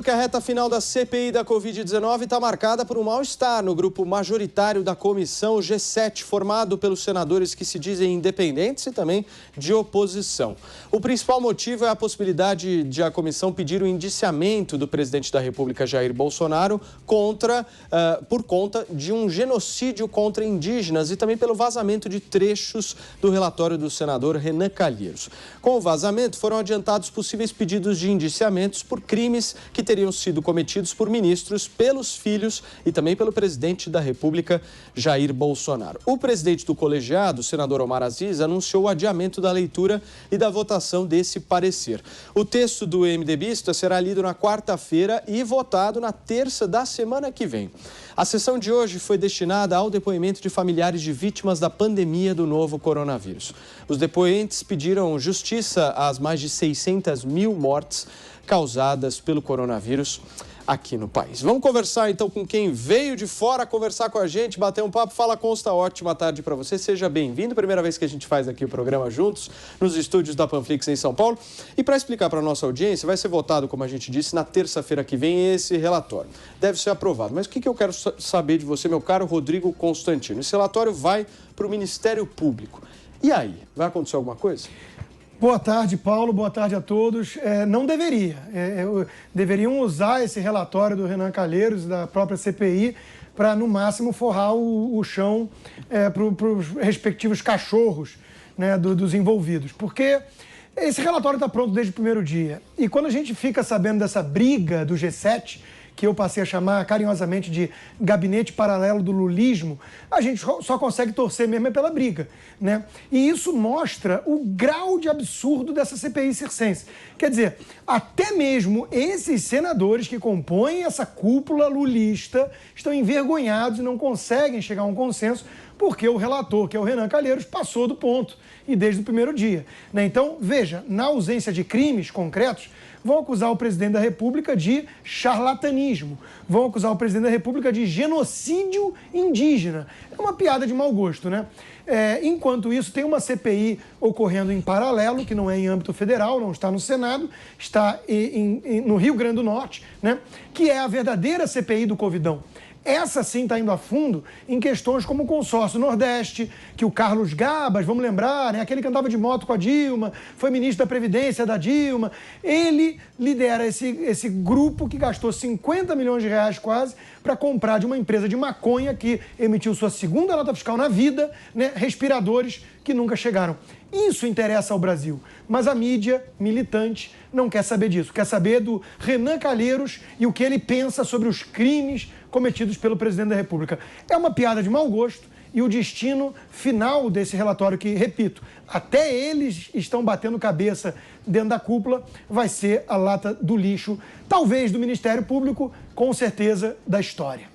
Que a reta final da CPI da Covid-19 está marcada por um mal-estar no grupo majoritário da comissão G7, formado pelos senadores que se dizem independentes e também de oposição. O principal motivo é a possibilidade de a comissão pedir o indiciamento do presidente da República, Jair Bolsonaro, por conta de um genocídio contra indígenas e também pelo vazamento de trechos do relatório do senador Renan Calheiros. Com o vazamento, foram adiantados possíveis pedidos de indiciamentos por crimes que teriam sido cometidos por ministros, pelos filhos e também pelo presidente da República, Jair Bolsonaro. O presidente do colegiado, o senador Omar Aziz, anunciou o adiamento da leitura e da votação desse parecer. O texto do MDBista será lido na quarta-feira e votado na terça da semana que vem. A sessão de hoje foi destinada ao depoimento de familiares de vítimas da pandemia do novo coronavírus. Os depoentes pediram justiça às mais de 600 mil mortes causadas pelo coronavírus aqui no país. Vamos conversar então com quem veio de fora conversar com a gente, bater um papo. Fala Consta, ótima tarde para você, seja bem-vindo. Primeira vez que a gente faz aqui o programa juntos, nos estúdios da Panflix em São Paulo. E para explicar para a nossa audiência, vai ser votado, como a gente disse, na terça-feira que vem esse relatório. Deve ser aprovado. Mas o que eu quero saber de você, meu caro Rodrigo Constantino? Esse relatório vai para o Ministério Público. E aí, vai acontecer alguma coisa? Boa tarde, Paulo. Boa tarde a todos. Não deveria. Deveriam usar esse relatório do Renan Calheiros, da própria CPI, para, no máximo, forrar o chão para os respectivos cachorros, né, dos envolvidos. Porque esse relatório está pronto desde o primeiro dia. E quando a gente fica sabendo dessa briga do G7, que eu passei a chamar carinhosamente de gabinete paralelo do lulismo, a gente só consegue torcer mesmo pela briga, né? E isso mostra o grau de absurdo dessa CPI circense. Quer dizer, até mesmo esses senadores que compõem essa cúpula lulista estão envergonhados e não conseguem chegar a um consenso porque o relator, que é o Renan Calheiros, passou do ponto e desde o primeiro dia, né? Então, veja, na ausência de crimes concretos, vão acusar o presidente da República de charlatanismo, vão acusar o presidente da República de genocídio indígena. É uma piada de mau gosto, né? Enquanto isso, tem uma CPI ocorrendo em paralelo, que não é em âmbito federal, não está no Senado, está no Rio Grande do Norte, né? Que é a verdadeira CPI do Covidão. Essa sim está indo a fundo em questões como o consórcio Nordeste, que o Carlos Gabas, vamos lembrar, né, aquele que andava de moto com a Dilma, foi ministro da Previdência da Dilma, ele lidera esse grupo que gastou 50 milhões de reais quase para comprar de uma empresa de maconha que emitiu sua segunda nota fiscal na vida, né, respiradores que nunca chegaram. Isso interessa ao Brasil, mas a mídia militante não quer saber disso, quer saber do Renan Calheiros e o que ele pensa sobre os crimes cometidos pelo presidente da República. É uma piada de mau gosto e o destino final desse relatório, que, repito, até eles estão batendo cabeça dentro da cúpula, vai ser a lata do lixo, talvez do Ministério Público, com certeza da história.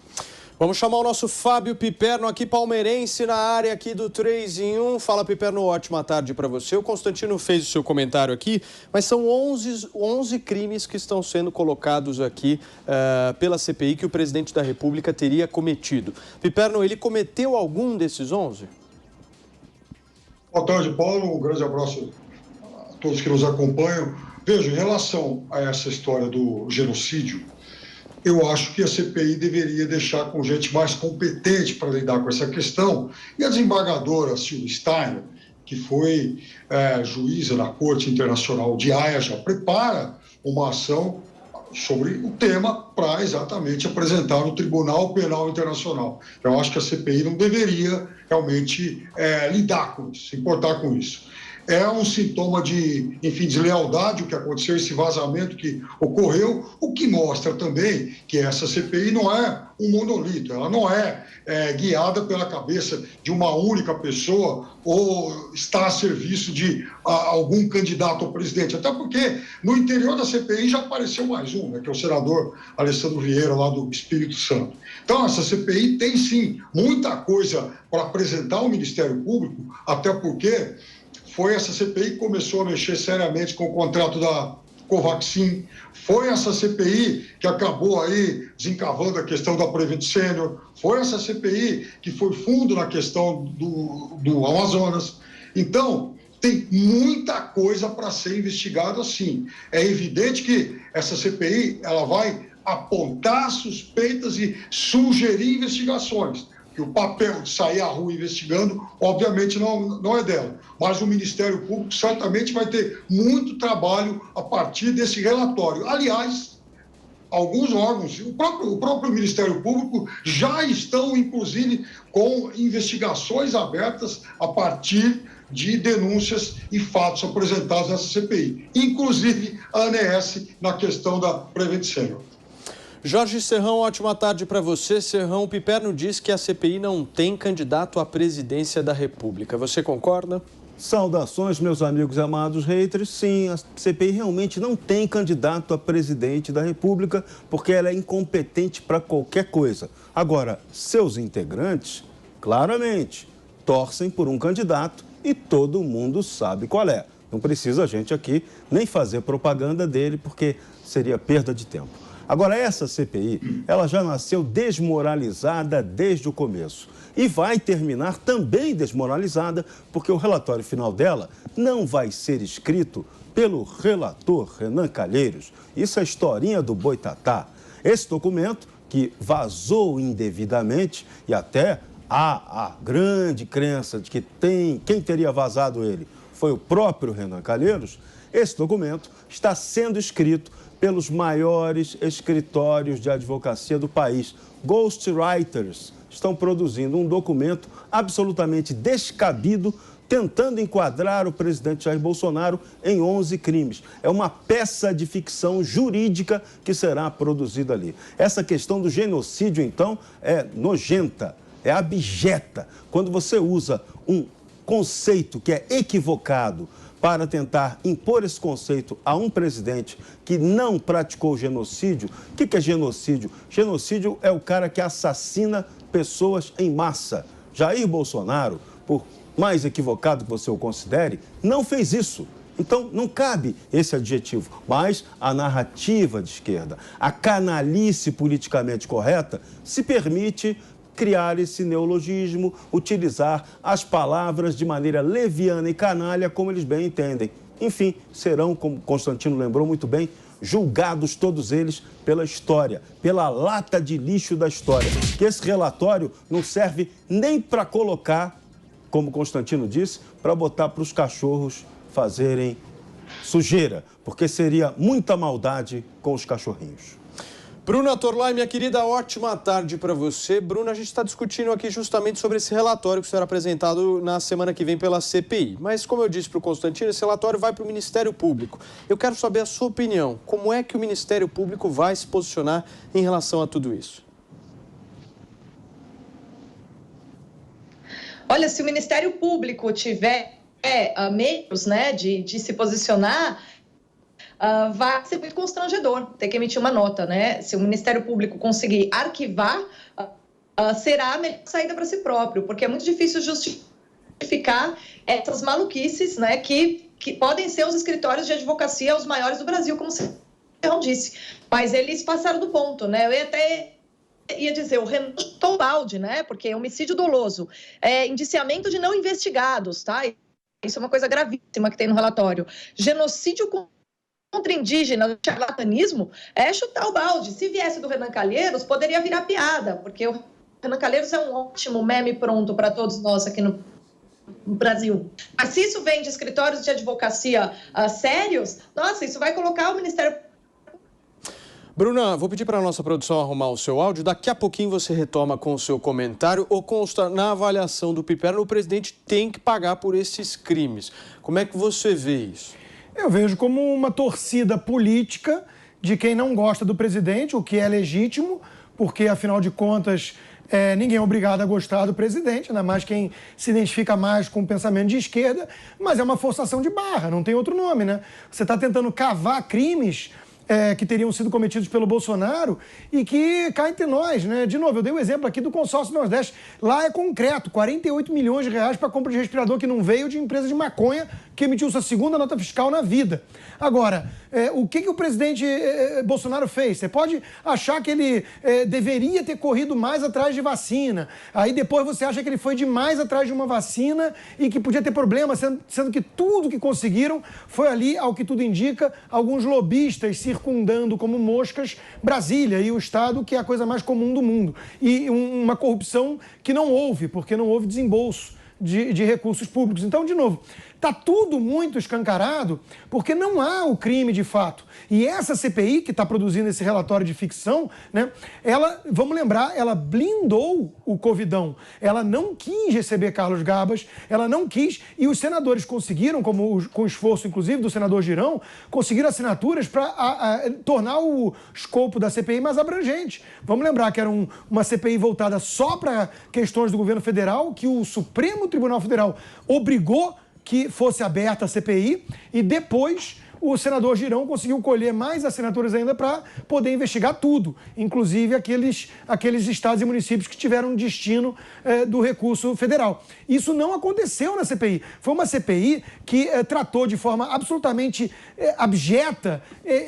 Vamos chamar o nosso Fábio Piperno aqui, palmeirense, na área aqui do 3 em 1. Fala, Piperno, ótima tarde para você. O Constantino fez o seu comentário aqui, mas são 11 crimes que estão sendo colocados aqui pela CPI que o presidente da República teria cometido. Piperno, ele cometeu algum desses 11? Boa tarde, Paulo. Um grande abraço a todos que nos acompanham. Veja, em relação a essa história do genocídio, eu acho que a CPI deveria deixar com gente mais competente para lidar com essa questão. E a desembargadora Silvia Steiner, que foi juíza na Corte Internacional de Haia, já prepara uma ação sobre o tema para exatamente apresentar no Tribunal Penal Internacional. Eu acho que a CPI não deveria realmente lidar com isso, se importar com isso. É um sintoma de, enfim, deslealdade o que aconteceu, esse vazamento que ocorreu, o que mostra também que essa CPI não é um monolito, ela não é guiada pela cabeça de uma única pessoa ou está a serviço de algum candidato ao presidente, até porque no interior da CPI já apareceu mais um, né, que é o senador Alessandro Vieira, lá do Espírito Santo. Então, essa CPI tem, sim, muita coisa para apresentar ao Ministério Público, até porque foi essa CPI que começou a mexer seriamente com o contrato da Covaxin. Foi essa CPI que acabou aí desencavando a questão da Prevent Senior. Foi essa CPI que foi fundo na questão do Amazonas. Então, tem muita coisa para ser investigada, sim. É evidente que essa CPI ela vai apontar suspeitas e sugerir investigações. Que o papel de sair à rua investigando, obviamente, não é dela. Mas o Ministério Público certamente vai ter muito trabalho a partir desse relatório. Aliás, alguns órgãos, o próprio Ministério Público já estão, inclusive, com investigações abertas a partir de denúncias e fatos apresentados nessa CPI. Inclusive, a ANS na questão da Prevent Senior. Jorge Serrão, ótima tarde para você. Serrão, o Piperno diz que a CPI não tem candidato à presidência da República. Você concorda? Saudações, meus amigos e amados haters. Sim, a CPI realmente não tem candidato a presidente da República porque ela é incompetente para qualquer coisa. Agora, seus integrantes, claramente, torcem por um candidato e todo mundo sabe qual é. Não precisa a gente aqui nem fazer propaganda dele porque seria perda de tempo. Agora, essa CPI, ela já nasceu desmoralizada desde o começo. E vai terminar também desmoralizada, porque o relatório final dela não vai ser escrito pelo relator Renan Calheiros. Isso é historinha do Boitatá. Esse documento, que vazou indevidamente, e até há a grande crença de que quem teria vazado ele foi o próprio Renan Calheiros, esse documento está sendo escrito pelos maiores escritórios de advocacia do país. Ghostwriters estão produzindo um documento absolutamente descabido, tentando enquadrar o presidente Jair Bolsonaro em 11 crimes. É uma peça de ficção jurídica que será produzida ali. Essa questão do genocídio, então, é nojenta, é abjeta. Quando você usa um conceito que é equivocado para tentar impor esse conceito a um presidente que não praticou genocídio. O que é genocídio? Genocídio é o cara que assassina pessoas em massa. Jair Bolsonaro, por mais equivocado que você o considere, não fez isso. Então, não cabe esse adjetivo. Mas a narrativa de esquerda, a canalice politicamente correta, se permite criar esse neologismo, utilizar as palavras de maneira leviana e canalha, como eles bem entendem. Enfim, serão, como Constantino lembrou muito bem, julgados todos eles pela história, pela lata de lixo da história. Que esse relatório não serve nem para colocar, como Constantino disse, para botar para os cachorros fazerem sujeira, porque seria muita maldade com os cachorrinhos. Bruna Torlai, minha querida, ótima tarde para você. Bruna, a gente está discutindo aqui justamente sobre esse relatório que será apresentado na semana que vem pela CPI. Mas, como eu disse para o Constantino, esse relatório vai para o Ministério Público. Eu quero saber a sua opinião. Como é que o Ministério Público vai se posicionar em relação a tudo isso? Olha, se o Ministério Público tiver meios, né, de se posicionar, vai ser muito constrangedor ter que emitir uma nota, né? Se o Ministério Público conseguir arquivar, será a melhor saída para si próprio, porque é muito difícil justificar essas maluquices, né, que podem ser os escritórios de advocacia os maiores do Brasil, como você não disse. Mas eles passaram do ponto, né? Eu ia dizer, o Renan chutou o balde, né? Porque homicídio doloso, indiciamento de não investigados, tá? Isso é uma coisa gravíssima que tem no relatório. Genocídio contra indígena, charlatanismo, é chutar o balde. Se viesse do Renan Calheiros, poderia virar piada, porque o Renan Calheiros é um ótimo meme pronto para todos nós aqui no Brasil. Mas se isso vem de escritórios de advocacia sérios, nossa, isso vai colocar o Ministério... Bruna, vou pedir para a nossa produção arrumar o seu áudio. Daqui a pouquinho você retoma com o seu comentário. Ou consta, na avaliação do Piperno, o presidente tem que pagar por esses crimes. Como é que você vê isso? Eu vejo como uma torcida política de quem não gosta do presidente, o que é legítimo, porque, afinal de contas, ninguém é obrigado a gostar do presidente, ainda mais quem se identifica mais com o pensamento de esquerda, mas é uma forçação de barra, não tem outro nome, né? Você está tentando cavar crimes que teriam sido cometidos pelo Bolsonaro e que cá entre nós, né? De novo, eu dei o exemplo aqui do consórcio Nordeste. Lá é concreto, 48 milhões de reais para compra de respirador que não veio de empresa de maconha que emitiu sua segunda nota fiscal na vida. Agora, o que o presidente Bolsonaro fez? Você pode achar que ele deveria ter corrido mais atrás de vacina. Aí depois você acha que ele foi demais atrás de uma vacina e que podia ter problema, sendo que tudo que conseguiram foi ali, ao que tudo indica, alguns lobistas circundando como moscas Brasília e o Estado, que é a coisa mais comum do mundo. E uma corrupção que não houve, porque não houve desembolso de recursos públicos. Então, de novo, está tudo muito escancarado porque não há o crime de fato. E essa CPI que está produzindo esse relatório de ficção, né, ela, vamos lembrar, ela blindou o Covidão. Ela não quis receber Carlos Garbas, ela não quis, e os senadores conseguiram, com o esforço, inclusive, do senador Girão, conseguiram assinaturas para tornar o escopo da CPI mais abrangente. Vamos lembrar que era uma CPI voltada só para questões do governo federal, que o Supremo Tribunal Federal obrigou que fosse aberta a CPI e depois o senador Girão conseguiu colher mais assinaturas ainda para poder investigar tudo, inclusive aqueles estados e municípios que tiveram destino do recurso federal. Isso não aconteceu na CPI. Foi uma CPI que tratou de forma absolutamente abjeta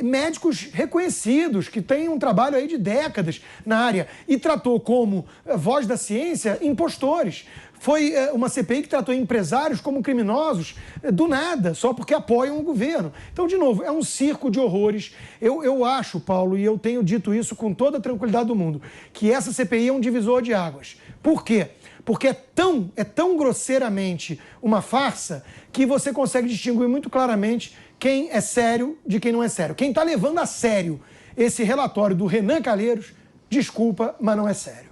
médicos reconhecidos, que têm um trabalho aí de décadas na área, e tratou como voz da ciência impostores. Foi uma CPI que tratou empresários como criminosos do nada, só porque apoiam o governo. Então, de novo, é um circo de horrores. Eu acho, Paulo, e eu tenho dito isso com toda a tranquilidade do mundo, que essa CPI é um divisor de águas. Por quê? Porque é tão grosseiramente uma farsa que você consegue distinguir muito claramente quem é sério de quem não é sério. Quem está levando a sério esse relatório do Renan Calheiros, desculpa, mas não é sério.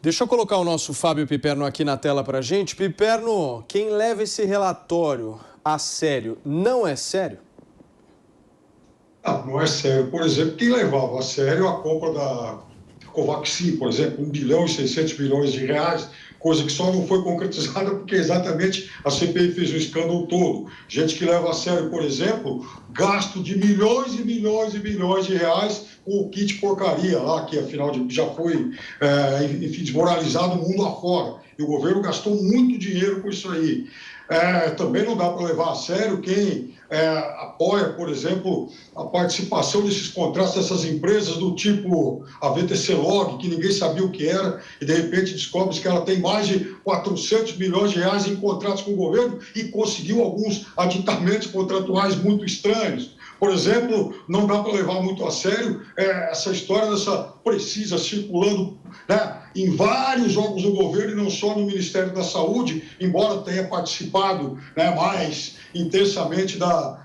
Deixa eu colocar o nosso Fábio Piperno aqui na tela para a gente. Piperno, quem leva esse relatório a sério não é sério? Não é sério. Por exemplo, quem levava a sério a compra da Covaxin, por exemplo, 1 bilhão e 600 milhões de reais, coisa que só não foi concretizada porque exatamente a CPI fez o escândalo todo. Gente que leva a sério, por exemplo, gasto de milhões e milhões e milhões de reais com o kit porcaria lá, que afinal já foi, enfim, desmoralizado o mundo afora. E o governo gastou muito dinheiro com isso aí. Também não dá para levar a sério quem apoia, por exemplo, a participação desses contratos dessas empresas do tipo a VTC Log, que ninguém sabia o que era, e de repente descobre que ela tem mais de 400 milhões de reais em contratos com o governo e conseguiu alguns aditamentos contratuais muito estranhos. Por exemplo, não dá para levar muito a sério essa história dessa Precisa circulando, né, em vários órgãos do governo e não só no Ministério da Saúde, embora tenha participado, né, mais intensamente da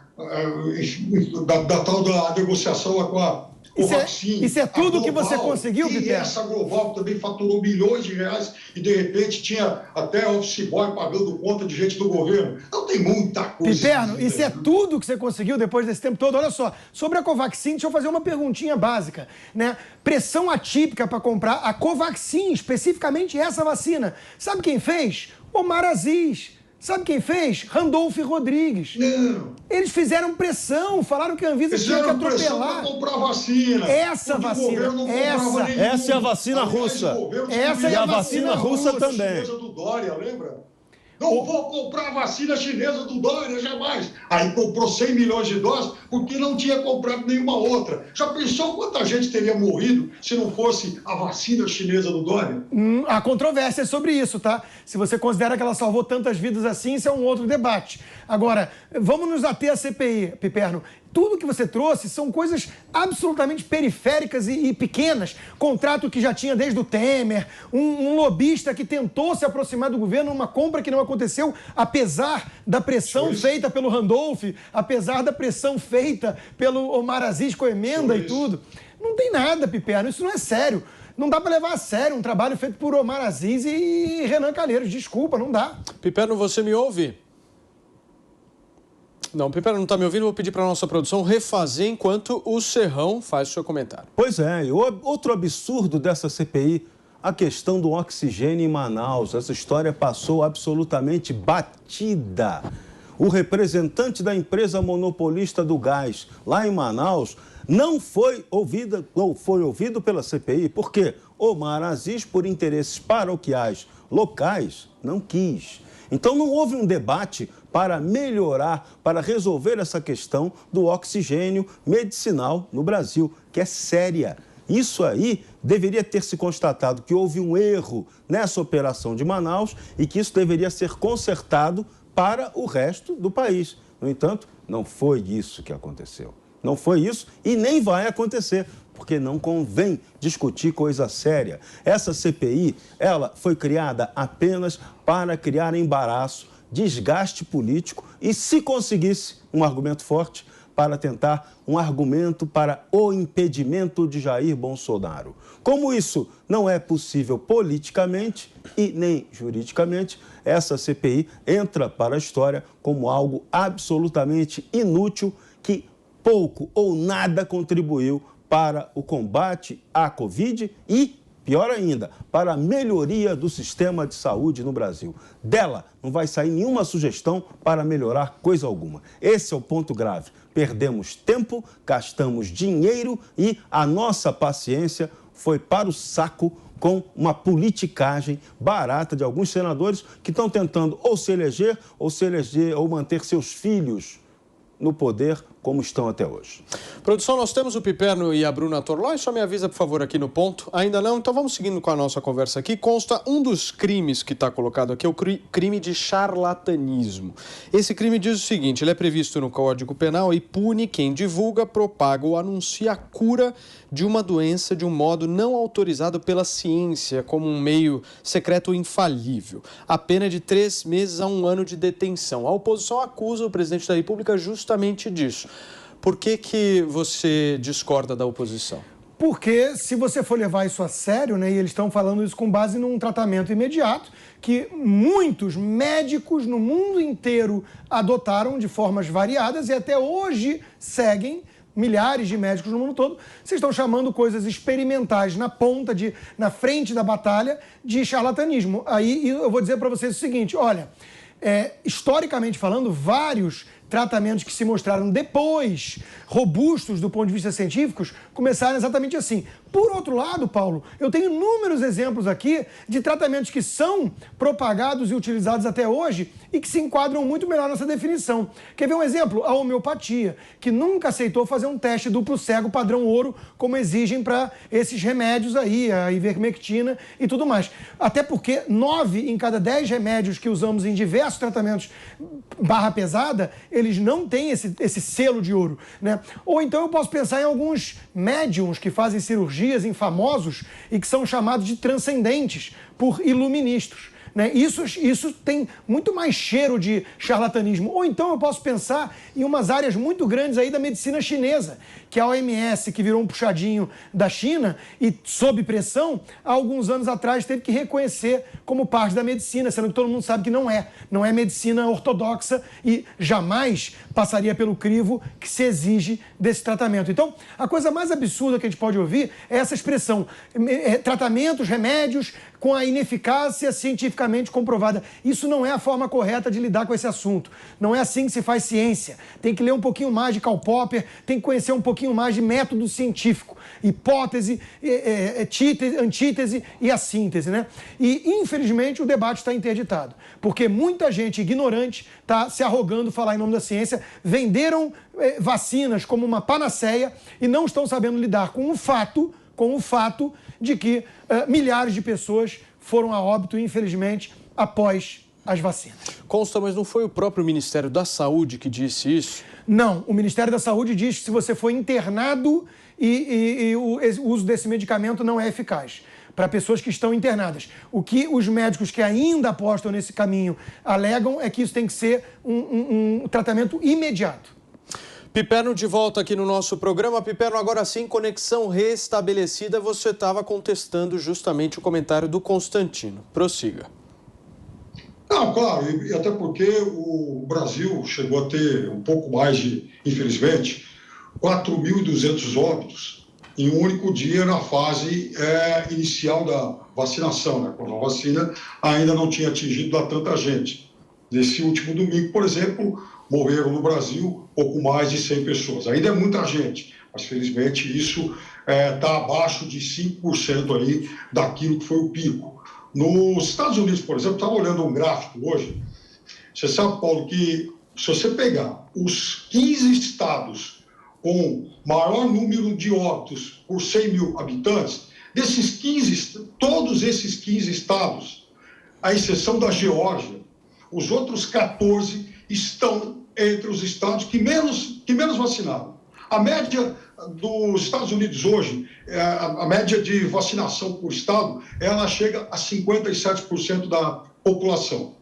tal da negociação lá com a Covaxin. Isso é tudo que você conseguiu, Piperno? E essa Global também faturou milhões de reais e, de repente, tinha até office boy pagando conta de gente do governo. Então, tem muita coisa. Piperno, isso é tudo que você conseguiu depois desse tempo todo? Olha só, sobre a Covaxin, deixa eu fazer uma perguntinha básica, né? Pressão atípica para comprar a Covaxin, especificamente essa vacina. Sabe quem fez? Omar Aziz. Sabe quem fez? Randolfo Rodrigues. Não. Eles fizeram pressão, falaram que a Anvisa tinha que atropelar. Pressão para comprar vacina. Essa vacina. Essa é a vacina russa. Essa é a vacina russa também. Chinesa do Dória, lembra? Não vou comprar a vacina chinesa do Dória, jamais. Aí comprou 100 milhões de doses porque não tinha comprado nenhuma outra. Já pensou quanta gente teria morrido se não fosse a vacina chinesa do Dória? Há controvérsia sobre isso, tá? Se você considera que ela salvou tantas vidas assim, isso é um outro debate. Agora, vamos nos ater à CPI, Piperno. Tudo que você trouxe são coisas absolutamente periféricas e pequenas. Contrato que já tinha desde o Temer, um lobista que tentou se aproximar do governo numa compra que não aconteceu, apesar da pressão feita pelo Randolph, apesar da pressão feita pelo Omar Aziz com emenda e tudo. Não tem nada, Piperno, isso não é sério. Não dá para levar a sério um trabalho feito por Omar Aziz e Renan Calheiros. Desculpa, não dá. Piperno, você me ouve? Não, Piperno não está me ouvindo, vou pedir para a nossa produção refazer enquanto o Serrão faz o seu comentário. Pois é, e outro absurdo dessa CPI, a questão do oxigênio em Manaus. Essa história passou absolutamente batida. O representante da empresa monopolista do gás lá em Manaus não foi ouvido pela CPI, porque Omar Aziz, por interesses paroquiais locais, não quis. Então não houve um debate para melhorar, para resolver essa questão do oxigênio medicinal no Brasil, que é séria. Isso aí deveria ter se constatado que houve um erro nessa operação de Manaus e que isso deveria ser consertado para o resto do país. No entanto, não foi isso que aconteceu. Não foi isso e nem vai acontecer, porque não convém discutir coisa séria. Essa CPI, ela foi criada apenas para criar embaraço, desgaste político e, se conseguisse um argumento forte, para tentar um argumento para o impedimento de Jair Bolsonaro. Como isso não é possível politicamente e nem juridicamente, essa CPI entra para a história como algo absolutamente inútil que pouco ou nada contribuiu para o combate à Covid e, pior ainda, para a melhoria do sistema de saúde no Brasil. Dela não vai sair nenhuma sugestão para melhorar coisa alguma. Esse é o ponto grave. Perdemos tempo, gastamos dinheiro e a nossa paciência foi para o saco com uma politicagem barata de alguns senadores que estão tentando ou se eleger ou manter seus filhos no poder como estão até hoje. Produção, nós temos o Piperno e a Bruna Torlói, só me avisa, por favor, aqui no ponto. Ainda não? Então vamos seguindo com a nossa conversa aqui. Consta um dos crimes que está colocado aqui, é o crime de charlatanismo. Esse crime diz o seguinte, ele é previsto no Código Penal e pune quem divulga, propaga ou anuncia a cura de uma doença de um modo não autorizado pela ciência, como um meio secreto ou infalível. A pena é de 3 meses a 1 ano de detenção. A oposição acusa o presidente da República justamente disso. Por que você discorda da oposição? Porque se você for levar isso a sério, né, e eles estão falando isso com base num tratamento imediato, que muitos médicos no mundo inteiro adotaram de formas variadas e até hoje seguem, milhares de médicos no mundo todo, vocês estão chamando coisas experimentais na frente da batalha de charlatanismo. Aí eu vou dizer para vocês o seguinte, olha, historicamente falando, vários tratamentos que se mostraram depois robustos do ponto de vista científicos começaram exatamente assim. Por outro lado, Paulo, eu tenho inúmeros exemplos aqui de tratamentos que são propagados e utilizados até hoje e que se enquadram muito melhor nessa definição. Quer ver um exemplo? A homeopatia, que nunca aceitou fazer um teste duplo cego padrão ouro, como exigem para esses remédios aí, a ivermectina e tudo mais. Até porque 9 em cada 10 remédios que usamos em diversos tratamentos barra pesada, eles não têm esse selo de ouro, né? Ou então eu posso pensar em alguns médiums que fazem cirurgias em famosos e que são chamados de transcendentes por iluministas, né? Isso tem muito mais cheiro de charlatanismo. Ou então eu posso pensar em umas áreas muito grandes aí da medicina chinesa, que a OMS, que virou um puxadinho da China e sob pressão, há alguns anos atrás teve que reconhecer como parte da medicina, sendo que todo mundo sabe que não é medicina ortodoxa e jamais passaria pelo crivo que se exige desse tratamento. Então, a coisa mais absurda que a gente pode ouvir é essa expressão, tratamentos, remédios com a ineficácia cientificamente comprovada. Isso não é a forma correta de lidar com esse assunto. Não é assim que se faz ciência. Tem que ler um pouquinho mais de Karl Popper, tem que conhecer um pouquinho mais de método científico, hipótese, antítese e a síntese, né? E, infelizmente, o debate está interditado, porque muita gente ignorante está se arrogando falar em nome da ciência, venderam vacinas como uma panaceia e não estão sabendo lidar com o fato de que milhares de pessoas foram a óbito, infelizmente, após as vacinas. Consta, mas não foi o próprio Ministério da Saúde que disse isso? Não, o Ministério da Saúde diz que se você for internado e o uso desse medicamento não é eficaz para pessoas que estão internadas. O que os médicos que ainda apostam nesse caminho alegam é que isso tem que ser um tratamento imediato. Piperno de volta aqui no nosso programa. Piperno, agora sim, conexão restabelecida. Você estava contestando justamente o comentário do Constantino. Prossiga. Não, claro, e até porque o Brasil chegou a ter um pouco mais de, infelizmente, 4.200 óbitos em um único dia na fase inicial da vacinação, né? Quando a vacina ainda não tinha atingido a tanta gente. Nesse último domingo, por exemplo, morreram no Brasil pouco mais de 100 pessoas. Ainda é muita gente, mas felizmente isso está abaixo de 5% aí daquilo que foi o pico. Nos Estados Unidos, por exemplo, estava olhando um gráfico hoje Você sabe, Paulo, que se você pegar os 15 estados com maior número de óbitos por 100 mil habitantes, desses 15, todos esses 15 estados, à exceção da Geórgia, os outros 14 estão entre os estados que menos vacinaram. A média dos Estados Unidos hoje, a média de vacinação por estado, ela chega a 57% da população.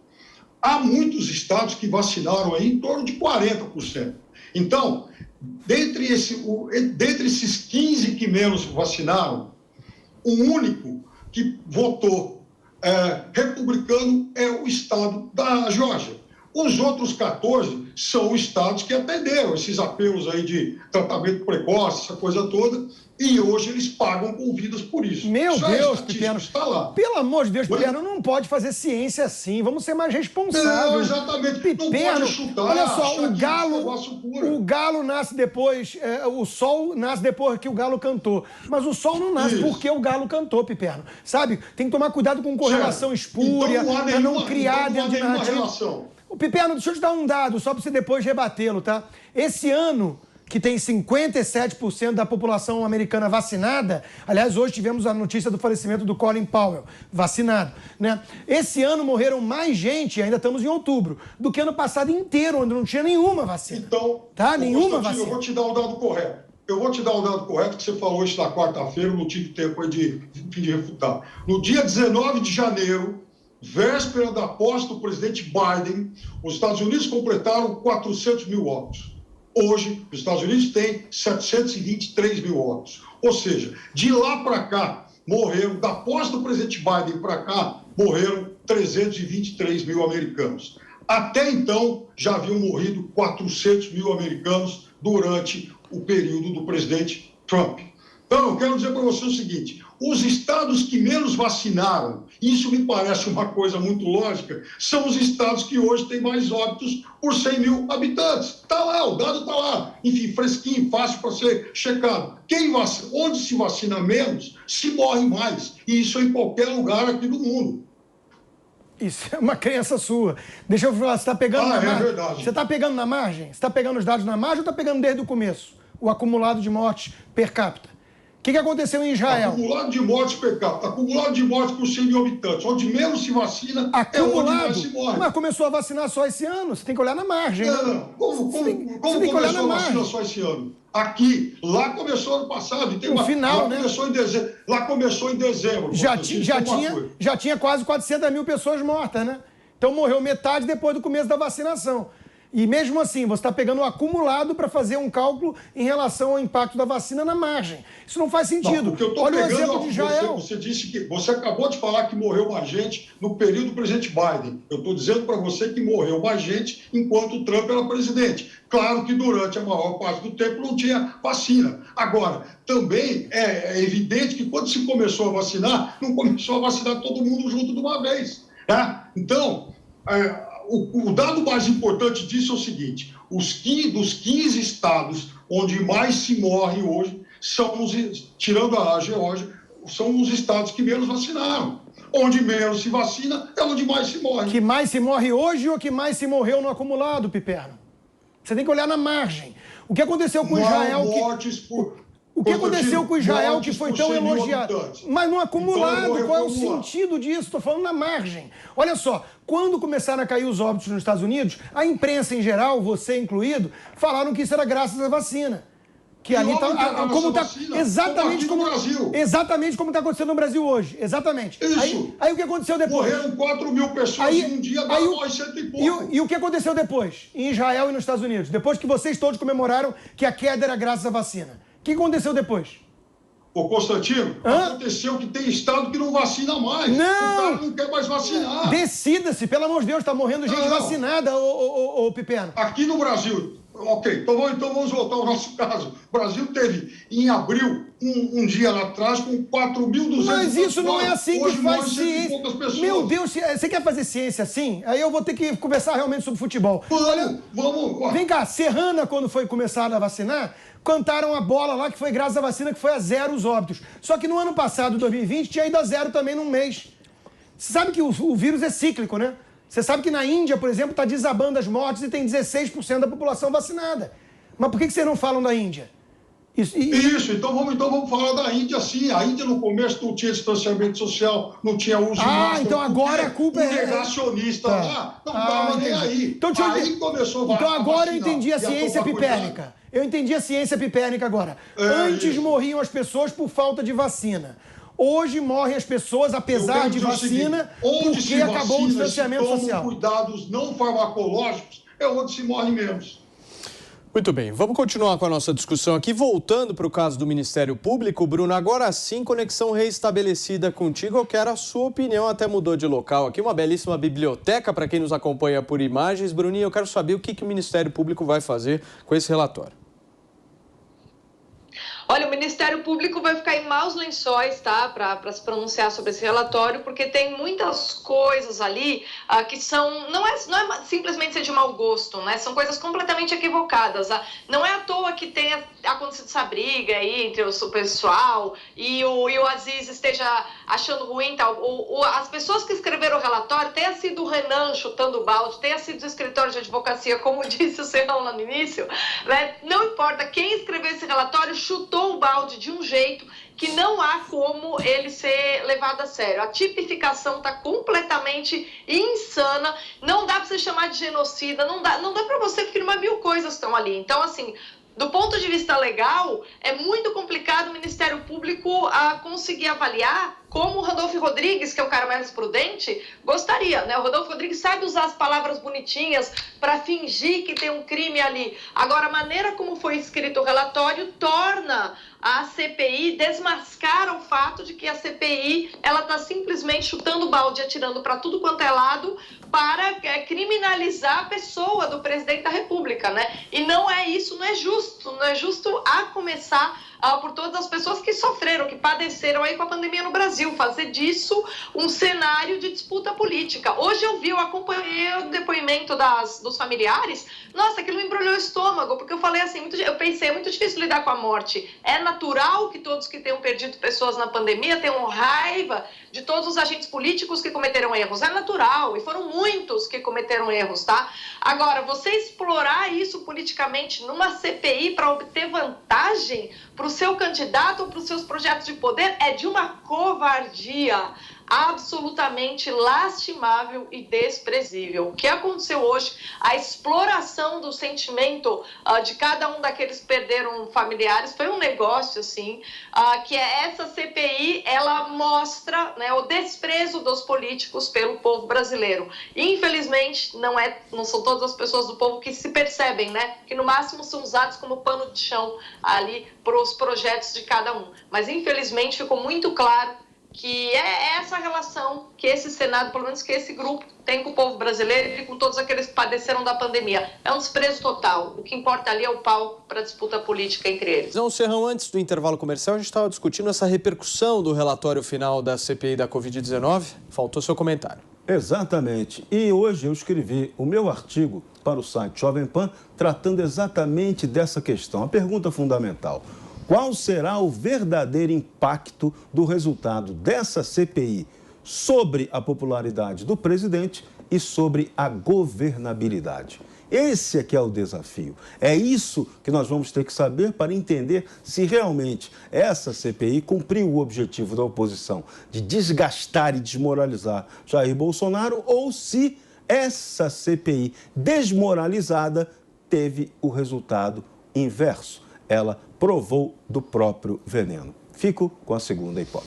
Há muitos estados que vacinaram aí em torno de 40%. Então, dentre esses 15 que menos vacinaram, o único que votou republicano é o estado da Geórgia. Os outros 14 são estados que atenderam esses apelos aí de tratamento precoce, essa coisa toda, e hoje eles pagam com vidas por isso. Meu Deus, Piperno, está lá. pelo amor de Deus, Piperno, não pode fazer ciência assim, vamos ser mais responsáveis. Não, exatamente. Piperno, não pode chutar. Olha só, o galo nasce depois, o sol nasce depois que o galo cantou, mas o sol não nasce porque o galo cantou, Piperno, sabe? Tem que tomar cuidado com correlação espúria, então para não criar dentro de narrativa. Relação. O Piperno, deixa eu te dar um dado, só para você depois rebatê-lo, tá? Esse ano, que tem 57% da população americana vacinada, aliás, hoje tivemos a notícia do falecimento do Colin Powell, vacinado, né? Esse ano morreram mais gente, ainda estamos em outubro, do que ano passado inteiro, onde não tinha nenhuma vacina. Então, tá? Nenhuma vacina. Eu vou te dar o dado correto. Que você falou isso na quarta-feira, eu não tive tempo aí de refutar. No dia 19 de janeiro, véspera da posse do presidente Biden, os Estados Unidos completaram 400 mil óbitos. Hoje, os Estados Unidos têm 723 mil óbitos. Ou seja, de lá para cá, da posse do presidente Biden para cá, morreram 323 mil americanos. Até então, já haviam morrido 400 mil americanos durante o período do presidente Trump. Então, eu quero dizer para você o seguinte, os estados que menos vacinaram, isso me parece uma coisa muito lógica, são os estados que hoje têm mais óbitos por 100 mil habitantes. Está lá, o dado está lá. Enfim, fresquinho, fácil para ser checado. Onde se vacina menos, se morre mais. E isso é em qualquer lugar aqui do mundo. Isso é uma crença sua. Deixa eu falar, você está pegando na margem? Verdade. Você está pegando na margem? Você está pegando os dados na margem ou está pegando desde o começo? O acumulado de mortes per capita? O que aconteceu em Israel? Acumulado de mortes per capita, acumulado de mortes por 100 mil habitantes. Onde menos se vacina é onde mais se morre. Mas começou a vacinar só esse ano? Você tem que olhar na margem. Não. Como começou a vacina só esse ano? Aqui, lá começou ano passado. Começou em dezembro. Lá começou em dezembro. Já tinha quase 400 mil pessoas mortas, né? Então morreu metade depois do começo da vacinação. E mesmo assim, você está pegando o acumulado para fazer um cálculo em relação ao impacto da vacina na margem. Isso não faz sentido. Olha o exemplo de Israel. Você disse que você acabou de falar que morreu mais gente no período do presidente Biden. Eu estou dizendo para você que morreu mais gente enquanto o Trump era presidente. Claro que durante a maior parte do tempo não tinha vacina. Agora, também é evidente que quando se começou a vacinar, não começou a vacinar todo mundo junto de uma vez. Tá? Então, o dado mais importante disso é o seguinte, dos 15 estados onde mais se morre hoje, tirando a Geórgia, são os estados que menos vacinaram. Onde menos se vacina é onde mais se morre. Que mais se morre hoje ou que mais se morreu no acumulado, Piperno? Você tem que olhar na margem. O que aconteceu com Israel... O que aconteceu com Israel que foi tão elogiado? Mas no acumulado, qual é o sentido disso? Estou falando na margem. Olha só, quando começaram a cair os óbitos nos Estados Unidos, a imprensa em geral, você incluído, falaram que isso era graças à vacina. Que ali está exatamente como está acontecendo no Brasil hoje. Exatamente. Isso. Aí o que aconteceu depois? Morreram 4 mil pessoas em um dia, dá mais 100 e pouco. E o que aconteceu depois? Em Israel e nos Estados Unidos? Depois que vocês todos comemoraram que a queda era graças à vacina. O que aconteceu depois? Ô, Constantino, aconteceu que tem estado que não vacina mais. Não. O cara não quer mais vacinar. Decida-se, pelo amor de Deus, está morrendo gente vacinada, ô Piperno. Aqui no Brasil, ok, então vamos voltar ao nosso caso. O Brasil teve, em abril, um dia lá atrás, com 4.200... Mas isso não é assim que faz ciência. Meu Deus, você quer fazer ciência assim? Aí eu vou ter que conversar realmente sobre futebol. Vamos. Vem cá, Serrana, quando foi começar a vacinar, cantaram a bola lá que foi graças à vacina que foi a 0 os óbitos. Só que no ano passado, 2020, tinha ido a 0 também num mês. Você sabe que o vírus é cíclico, né? Você sabe que na Índia, por exemplo, está desabando as mortes e tem 16% da população vacinada. Mas por que vocês não falam da Índia? Então vamos falar da Índia, sim. A Índia, no começo, não tinha distanciamento social, não tinha uso de máscara. Então agora a culpa é... O negacionista lá não estava nem aí. Então, aí começou a Então agora eu entendi a ciência pipérnica. Eu entendi a ciência pipérnica agora. Antes morriam as pessoas por falta de vacina. Hoje morrem as pessoas, apesar de vacina, porque acabou o distanciamento social. Cuidados não farmacológicos é onde se morre menos. Muito bem, vamos continuar com a nossa discussão aqui. Voltando para o caso do Ministério Público, Bruno, agora sim, conexão reestabelecida contigo. Eu quero a sua opinião, até mudou de local aqui. Uma belíssima biblioteca para quem nos acompanha por imagens. Bruninho, eu quero saber o que o Ministério Público vai fazer com esse relatório. Olha, o Ministério Público vai ficar em maus lençóis, tá? Para se pronunciar sobre esse relatório, porque tem muitas coisas ali que são... Não é simplesmente ser de mau gosto, né? São coisas completamente equivocadas. Não é à toa que tenha acontecido essa briga aí entre o pessoal e o Aziz esteja achando ruim, tal. As pessoas que escreveram o relatório, tenha sido o Renan chutando o balde, tenha sido o escritório de advocacia, como disse o Serrão lá no início, né? Não importa, quem escreveu esse relatório chutou o balde de um jeito que não há como ele ser levado a sério. A tipificação está completamente insana, não dá para você chamar de genocida, não dá para você afirmar mil coisas que estão ali. Então, assim, do ponto de vista legal, é muito complicado o Ministério Público conseguir avaliar como o Randolfo Rodrigues, que é o cara mais prudente, gostaria, né? O Randolfo Rodrigues sabe usar as palavras bonitinhas para fingir que tem um crime ali. Agora, a maneira como foi escrito o relatório torna a CPI, desmascara o fato de que a CPI ela está simplesmente chutando balde, atirando para tudo quanto é lado para criminalizar a pessoa do presidente da República, né? E não é isso, não é justo a começar por todas as pessoas que sofreram, que padeceram aí com a pandemia no Brasil, fazer disso um cenário de disputa política. Hoje eu acompanhei o depoimento dos familiares, nossa, aquilo me embrulhou o estômago, porque eu falei assim, eu pensei, é muito difícil lidar com a morte. É natural que todos que tenham perdido pessoas na pandemia tenham raiva de todos os agentes políticos que cometeram erros. É natural, e foram muitos que cometeram erros, tá? Agora, você explorar isso politicamente numa CPI para obter vantagem para o seu candidato ou para os seus projetos de poder é de uma covardia absolutamente lastimável e desprezível. O que aconteceu hoje, a exploração do sentimento de cada um daqueles que perderam familiares, foi um negócio, assim, que essa CPI, ela mostra, né, o desprezo dos políticos pelo povo brasileiro. Infelizmente, não são todas as pessoas do povo que se percebem, né, que no máximo são usados como pano de chão ali para os projetos de cada um. Mas, infelizmente, ficou muito claro que é essa relação que esse Senado, pelo menos que esse grupo, tem com o povo brasileiro e com todos aqueles que padeceram da pandemia. É um desprezo total. O que importa ali é o palco para a disputa política entre eles. Não, Serrão, antes do intervalo comercial, a gente estava discutindo essa repercussão do relatório final da CPI da Covid-19. Faltou seu comentário. Exatamente. E hoje eu escrevi o meu artigo para o site Jovem Pan, tratando exatamente dessa questão. A pergunta fundamental: qual será o verdadeiro impacto do resultado dessa CPI sobre a popularidade do presidente e sobre a governabilidade? Esse é que é o desafio. É isso que nós vamos ter que saber para entender se realmente essa CPI cumpriu o objetivo da oposição de desgastar e desmoralizar Jair Bolsonaro ou se essa CPI desmoralizada teve o resultado inverso. Ela provou do próprio veneno. Fico com a segunda hipótese.